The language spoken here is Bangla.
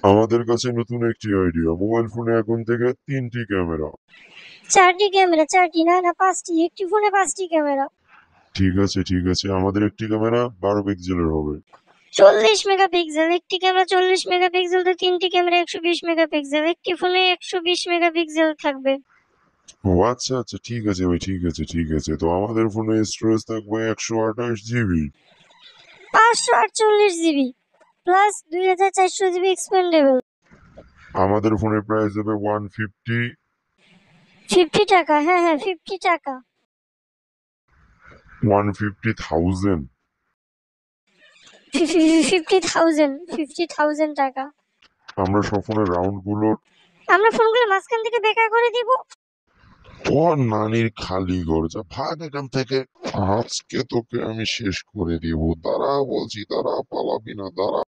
আমাদের কাছে নতুন একটি আইডিয়া, মোবাইল ফোনে এখন থেকে 3টি ক্যামেরা। 4টি ক্যামেরা? 4টি না, না 5টি, একটি ফোনে 5টি ক্যামেরা। ঠিক আছে, আমাদের একটি ক্যামেরা 12 পিক্সেলের হবে। 40 মেগাপিক্সেল একটি ক্যামেরা, 40 মেগাপিক্সেল তো 3টি ক্যামেরা 120 মেগাপিক্সেল, একটি ফোনে 120 মেগাপিক্সেল থাকবে। ও আচ্ছা আচ্ছা, ঠিক আছে ভাই, ঠিক আছে, তো আমাদের ফোনে স্টোরেজ থাকবে 128 GB. 548 GB plus 2400 GB expandable. আমাদের ফোনের প্রাইস হবে 150। 50 টাকা? হ্যাঁ হ্যাঁ, 50 টাকা। 150,000। 50,000 টাকা। আমরা সব ফোনের রাউন্ড গুলো আমরা ফোনগুলো মাঝখান থেকে বেকার করে দিব। তোর নানির খালি ঘর, যা ভাগ এখান থেকে। আজকে তোকে আমি শেষ করে দিব, দাঁড়া বলছি, দাঁড়া, পালাবি না, দাঁড়া।